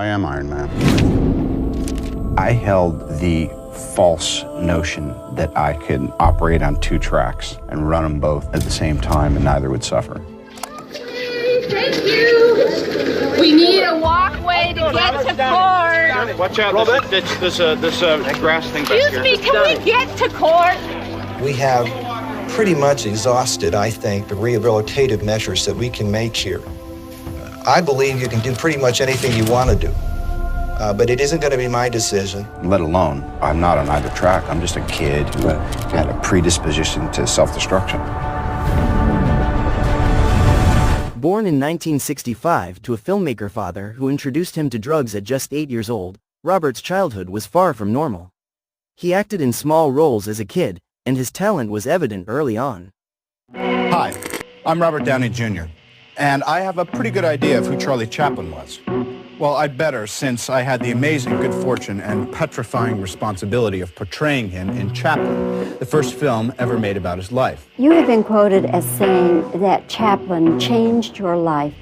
I am Iron Man. I held the false notion that I could operate on 2 tracks and run them both at the same time and neither would suffer. Thank you. We need a walkway to get to court. Watch out, Robert. There's a grass thing back here. Excuse me, can we get to court? We have pretty much exhausted, I think, the rehabilitative measures that we can make here. I believe you can do pretty much anything you want to do, but it isn't going to be my decision. Let alone, I'm not on either track. I'm just a kid who had a predisposition to self-destruction. Born in 1965 to a filmmaker father who introduced him to drugs at just 8 years old, Robert's childhood was far from normal. He acted in small roles as a kid, and his talent was evident early on. Hi, I'm Robert Downey Jr., and I have a pretty good idea of who Charlie Chaplin was. Well, I'd better, since I had the amazing good fortune and petrifying responsibility of portraying him in Chaplin, the first film ever made about his life. You have been quoted as saying that Chaplin changed your life.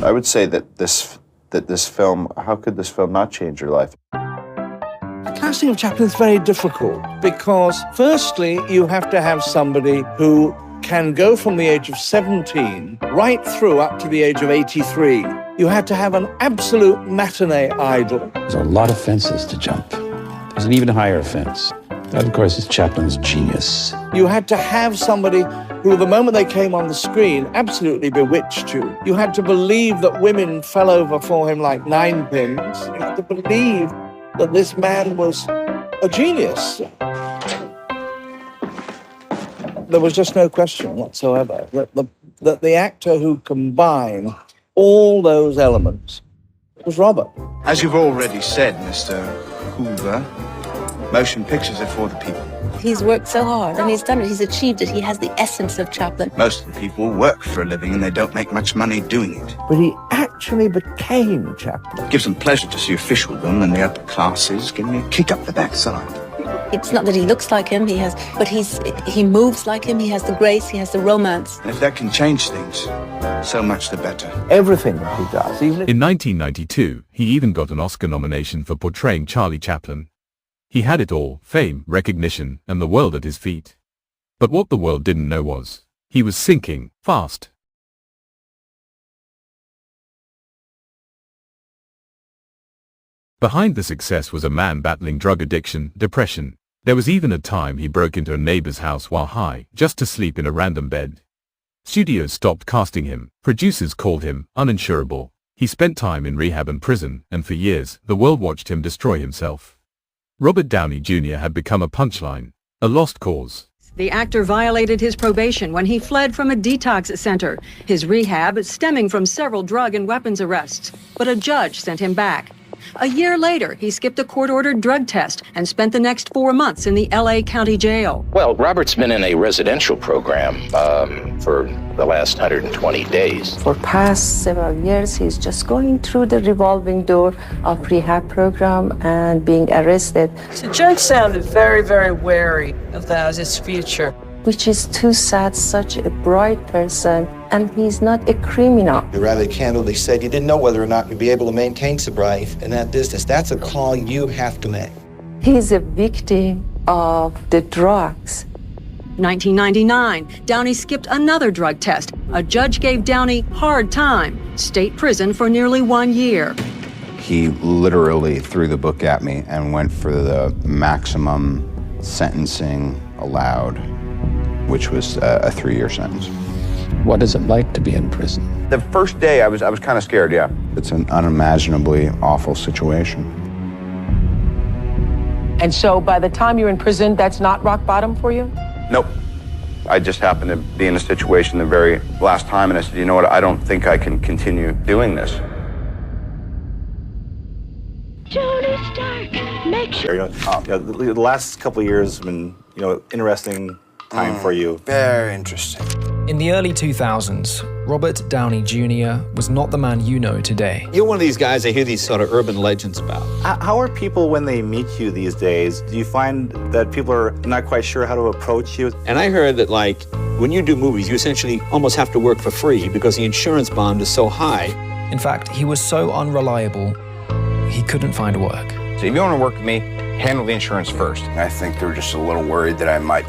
I would say that this film, how could this film not change your life? The casting of Chaplin is very difficult because, firstly, you have to have somebody who can go from the age of 17 right through up to the age of 83. You had to have an absolute matinee idol. There's a lot of fences to jump. There's an even higher fence. That, of course, is Chaplin's genius. You had to have somebody who, the moment they came on the screen, absolutely bewitched you. You had to believe that women fell over for him like ninepins. You had to believe that this man was a genius. There was just no question whatsoever that the actor who combined all those elements was Robert. As you've already said, Mr. Hoover, motion pictures are for the people. He's worked so hard, and he's done it. He's achieved it. He has the essence of Chaplin. Most of the people work for a living, and they don't make much money doing it. But he actually became Chaplin. It gives them pleasure to see officialdom and the upper classes giving me a kick up the backside. It's not that he looks like him, but he moves like him, he has the grace, he has the romance. And if that can change things, so much the better. Everything that he does. In 1992, he even got an Oscar nomination for portraying Charlie Chaplin. He had it all: fame, recognition, and the world at his feet. But what the world didn't know was, he was sinking fast. Behind the success was a man battling drug addiction, depression. There was even a time he broke into a neighbor's house while high, just to sleep in a random bed. Studios stopped casting him, producers called him uninsurable. He spent time in rehab and prison, and for years, the world watched him destroy himself. Robert Downey Jr. had become a punchline, a lost cause. The actor violated his probation when he fled from a detox center, his rehab stemming from several drug and weapons arrests. But a judge sent him back. A year later, he skipped a court-ordered drug test and spent the next 4 months in the L.A. County Jail. Well, Robert's been in a residential program for the last 120 days. For past several years, he's just going through the revolving door of rehab program and being arrested. The judge sounded very, very wary of that as his future. Which is too sad, such a bright person, and he's not a criminal. You rather candidly said you didn't know whether or not you'd be able to maintain sobriety in that business. That's a call you have to make. He's a victim of the drugs. 1999, Downey skipped another drug test. A judge gave Downey hard time, state prison for nearly 1 year. He literally threw the book at me and went for the maximum sentencing allowed, which was a 3-year sentence. What is it like to be in prison? The first day I was kind of scared, yeah. It's an unimaginably awful situation. And so by the time you're in prison, that's not rock bottom for you? Nope. I just happened to be in a situation the very last time, and I said, you know what, I don't think I can continue doing this. Tony Stark, make sure. The last couple of years have been, interesting time for you. Very interesting. In the early 2000s, Robert Downey Jr. was not the man you know today. You're one of these guys I hear these sort of urban legends about. How are people when they meet you these days? Do you find that people are not quite sure how to approach you? And I heard that, when you do movies, you essentially almost have to work for free because the insurance bond is so high. In fact, he was so unreliable, he couldn't find work. So if you want to work with me, handle the insurance first. I think they're just a little worried that I might,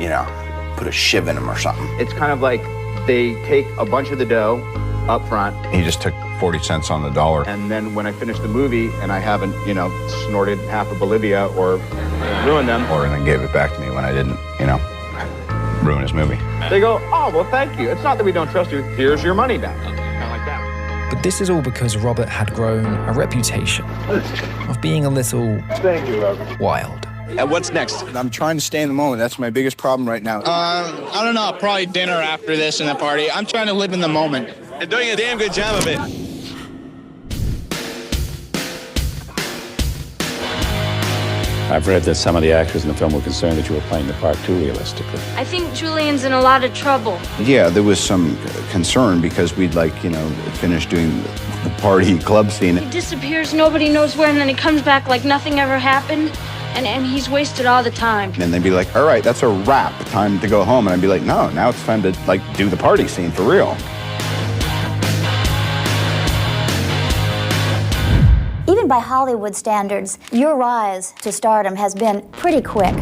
put a shiv in them or something. It's kind of like they take a bunch of the dough up front. He just took 40 cents on the dollar. And then when I finish the movie and I haven't, snorted half of Bolivia or ruined them. Or then gave it back to me when I didn't, ruin his movie. They go, oh, well, thank you. It's not that we don't trust you. Here's your money back. Kind of like that. But this is all because Robert had grown a reputation of being a little wild. And what's next? I'm trying to stay in the moment. That's my biggest problem right now. I don't know. Probably dinner after this and the party. I'm trying to live in the moment. You're doing a damn good job of it. I've read that some of the actors in the film were concerned that you were playing the part too realistically. I think Julian's in a lot of trouble. Yeah, there was some concern because we'd finished doing the party club scene. He disappears, nobody knows where, and then he comes back like nothing ever happened. And he's wasted all the time. And they'd be like, all right, that's a wrap, time to go home. And I'd be like, no, now it's time to do the party scene for real. Even by Hollywood standards, your rise to stardom has been pretty quick.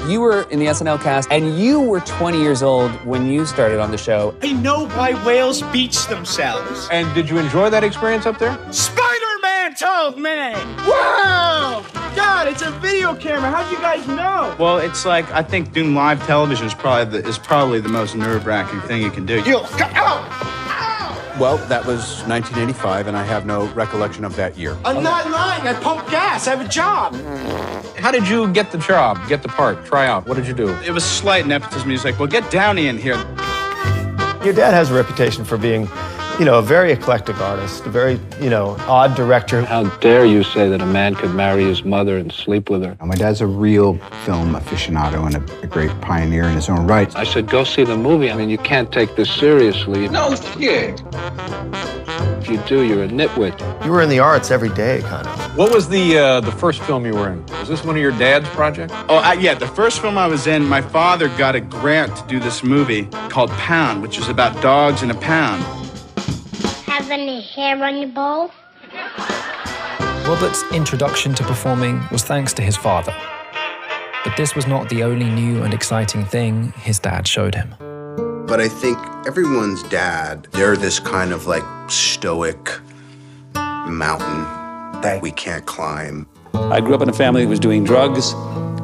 You were in the SNL cast, and you were 20 years old when you started on the show. I know why whales beach themselves. And did you enjoy that experience up there? Spider-Man told me! Wow! God, it's a video camera. How'd you guys know? Well, it's like, I think doing live television is probably the most nerve-wracking thing you can do. Well, that was 1985, and I have no recollection of that year. I'm not lying. I pump gas. I have a job. How did you get the job, get the part, try out? What did you do? It was slight nepotism. He was like, well, get Downey in here. Your dad has a reputation for being, a very eclectic artist, a very, odd director. How dare you say that a man could marry his mother and sleep with her? My dad's a real film aficionado and a great pioneer in his own right. I said, go see the movie. I mean, you can't take this seriously. No shit. If you do, you're a nitwit. You were in the arts every day, kind of. What was the first film you were in? Was this one of your dad's projects? Yeah, the first film I was in, my father got a grant to do this movie called Pound, which is about dogs in a pound. Have any hair on your balls? Robert's introduction to performing was thanks to his father. But this was not the only new and exciting thing his dad showed him. But I think everyone's dad, they're this kind of stoic mountain that we can't climb. I grew up in a family that was doing drugs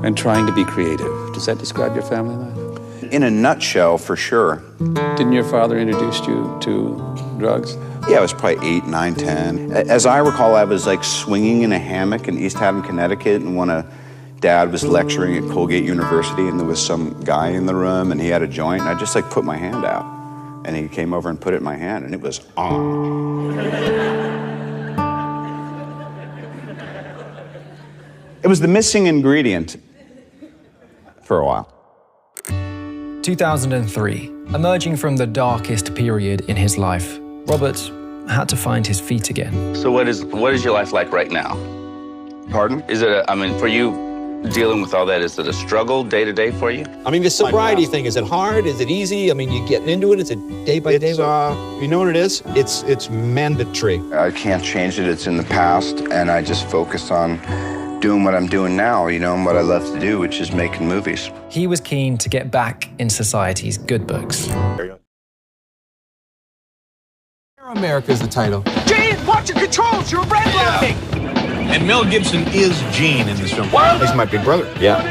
and trying to be creative. Does that describe your family life? In a nutshell, for sure. Didn't your father introduce you to drugs? Yeah, I was probably 8, 9, 10. As I recall, I was swinging in a hammock in East Haddam, Connecticut, and Dad was lecturing at Colgate University, and there was some guy in the room, and he had a joint, and I just put my hand out, and he came over and put it in my hand, and it was on. It was the missing ingredient for a while. 2003, emerging from the darkest period in his life, Robert had to find his feet again. So what is your life like right now? Pardon? Is it for you, dealing with all that, is it a struggle day to day for you? I mean, the sobriety thing, is it hard? Is it easy? I mean, you getting into it? Is it day by day? You know what it is? It's mandatory. I can't change it. It's in the past, and I just focus on doing what I'm doing now, and what I love to do, which is making movies. He was keen to get back in society's good books. America is the title. Gene, watch your controls. You're redlining. And Mel Gibson is Gene in this film. He's my big brother. Yeah.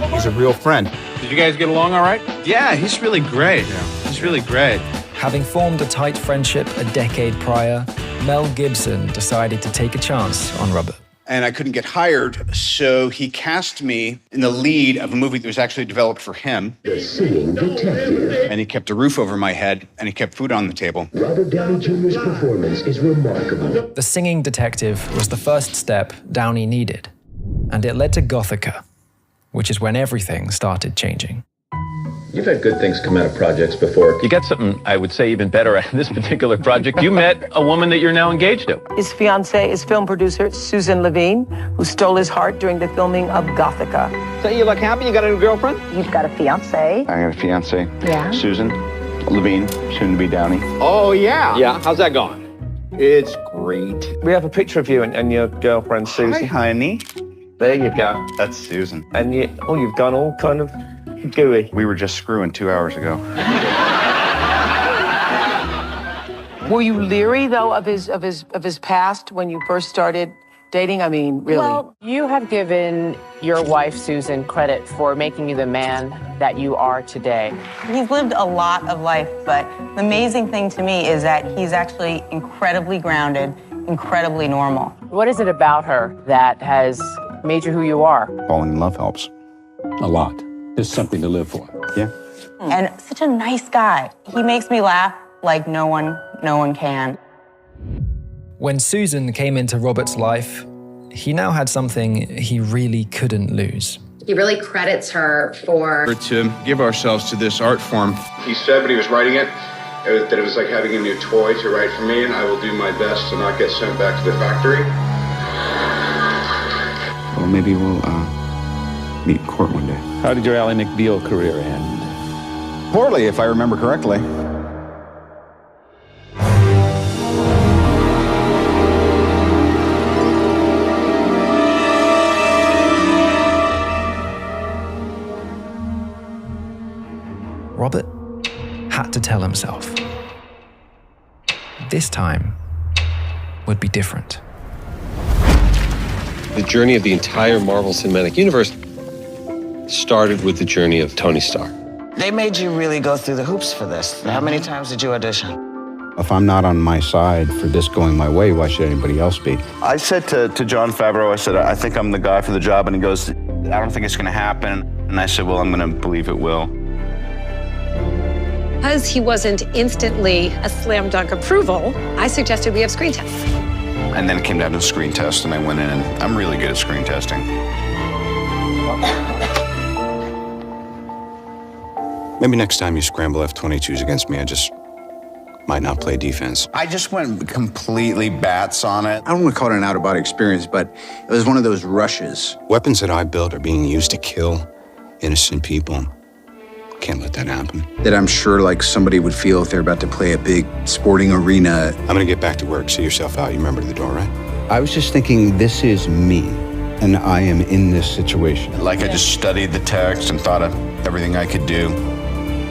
He's a real friend. Did you guys get along all right? Yeah, he's really great. He's really great. Having formed a tight friendship a decade prior, Mel Gibson decided to take a chance on Robert. And I couldn't get hired, so he cast me in the lead of a movie that was actually developed for him. The Singing Detective. And he kept a roof over my head, and he kept food on the table. Robert Downey Jr.'s performance is remarkable. The Singing Detective was the first step Downey needed, and it led to Gothica, which is when everything started changing. You've had good things come out of projects before. You got something, I would say, even better at this particular project. You met a woman that you're now engaged to. His fiancée is film producer Susan Levine, who stole his heart during the filming of Gothica. So you look happy? You got a new girlfriend? You've got a fiancé. I got a fiancée. Yeah. Susan Levine, soon to be Downey. Oh, yeah. Yeah, how's that going? It's great. We have a picture of you and your girlfriend, Susan. Hi, honey. There you go. That's Susan. And you've gone all kind of gooey. We were just screwing 2 hours ago. Were you leery, though, of his past when you first started dating? I mean, really? Well, you have given your wife, Susan, credit for making you the man that you are today. He's lived a lot of life, but the amazing thing to me is that he's actually incredibly grounded, incredibly normal. What is it about her that has made you who you are? Falling in love helps. A lot. There's something to live for. Yeah. And such a nice guy. He makes me laugh like no one can. When Susan came into Robert's life, he now had something he really couldn't lose. He really credits her for To give ourselves to this art form. He said when he was writing it, that it was like having a new toy to write for me, and I will do my best to not get sent back to the factory. Well, maybe we'll meet in court one day. How did your Ally McBeal career end? Poorly, if I remember correctly. Robert had to tell himself this time would be different. The journey of the entire Marvel Cinematic Universe started with the journey of Tony Stark. They made you really go through the hoops for this. How many times did you audition? If I'm not on my side for this going my way, why should anybody else be? I said to Jon Favreau, I said, I think I'm the guy for the job. And he goes, I don't think it's going to happen. And I said, well, I'm going to believe it will. Because he wasn't instantly a slam dunk approval, I suggested we have screen tests. And then it came down to the screen test, and I went in, and I'm really good at screen testing. Maybe next time you scramble F-22s against me, I just might not play defense. I just went completely bats on it. I don't want to call it an out-of-body experience, but it was one of those rushes. Weapons that I built are being used to kill innocent people. Can't let that happen. That I'm sure like somebody would feel if they're about to play a big sporting arena. I'm gonna get back to work. See yourself out. You remember the door, right? I was just thinking, this is me, and I am in this situation. Like I just studied the text and thought of everything I could do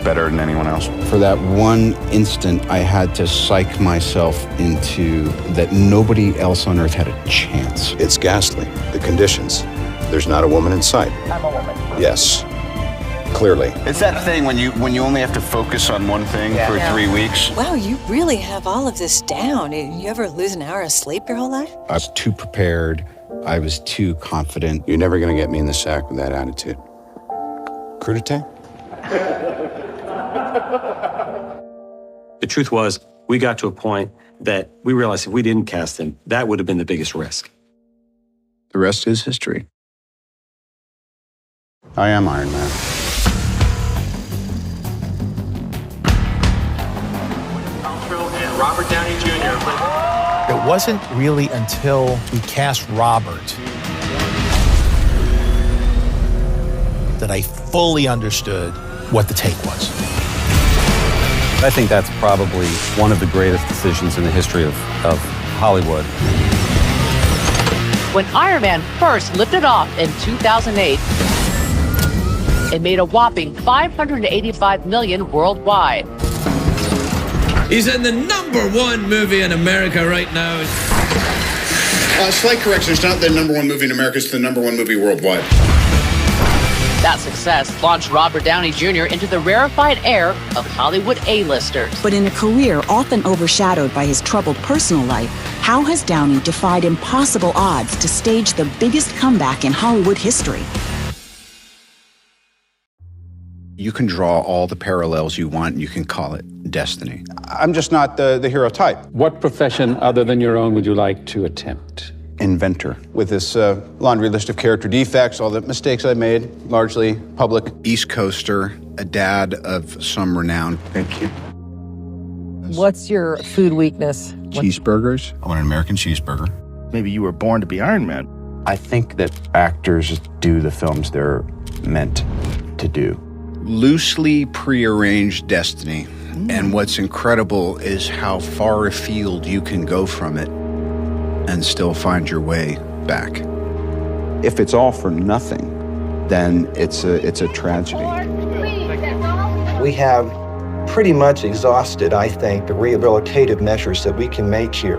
better than anyone else. For that one instant, I had to psych myself into that nobody else on Earth had a chance. It's ghastly, the conditions. There's not a woman in sight. I'm a woman. Yes. Clearly. It's that thing when you only have to focus on one thing for 3 weeks. Wow, you really have all of this down. You ever lose an hour of sleep your whole life? I was too prepared. I was too confident. You're never going to get me in the sack with that attitude. Crudité? The truth was, we got to a point that we realized if we didn't cast him, that would have been the biggest risk. The rest is history. I am Iron Man. Robert Downey Jr. It wasn't really until we cast Robert that I fully understood what the take was. I think that's probably one of the greatest decisions in the history of Hollywood. When Iron Man first lifted off in 2008, it made a whopping $585 million worldwide. He's in the #1 movie in America right now. Slight correction, it's not the #1 movie in America, it's the #1 movie worldwide. That success launched Robert Downey Jr. into the rarefied air of Hollywood A-listers. But in a career often overshadowed by his troubled personal life, how has Downey defied impossible odds to stage the biggest comeback in Hollywood history? You can draw all the parallels you want, and you can call it destiny. I'm just not the hero type. What profession other than your own would you like to attempt? Inventor. With this laundry list of character defects, all the mistakes I made, largely public. East Coaster, a dad of some renown. Thank you. What's your food weakness? Cheeseburgers. I want an American cheeseburger. Maybe you were born to be Iron Man. I think that actors do the films they're meant to do. Loosely prearranged destiny. And what's incredible is how far afield you can go from it and still find your way back. If it's all for nothing, then it's a tragedy. We have pretty much exhausted, I think, the rehabilitative measures that we can make here.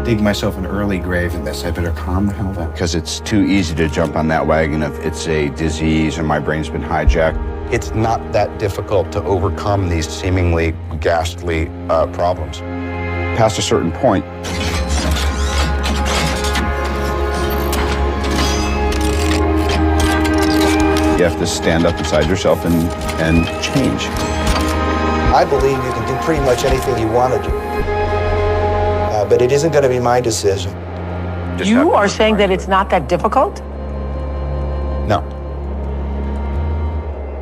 Dig myself an early grave in this. I better calm the hell down. Because it's too easy to jump on that wagon of it's a disease or my brain's been hijacked. It's not that difficult to overcome these seemingly ghastly problems. Past a certain point, you have to stand up inside yourself and change. I believe you can do pretty much anything you want to do. But it isn't going to be my decision. You are saying that it's not that difficult? No.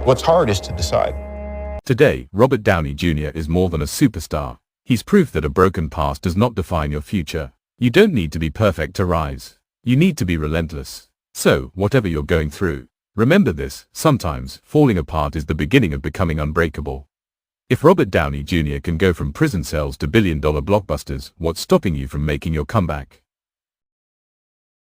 What's hard is to decide. Today, Robert Downey Jr. is more than a superstar. He's proof that a broken past does not define your future. You don't need to be perfect to rise. You need to be relentless. So, whatever you're going through, remember this: sometimes, falling apart is the beginning of becoming unbreakable. If Robert Downey Jr. can go from prison cells to billion-dollar blockbusters, what's stopping you from making your comeback?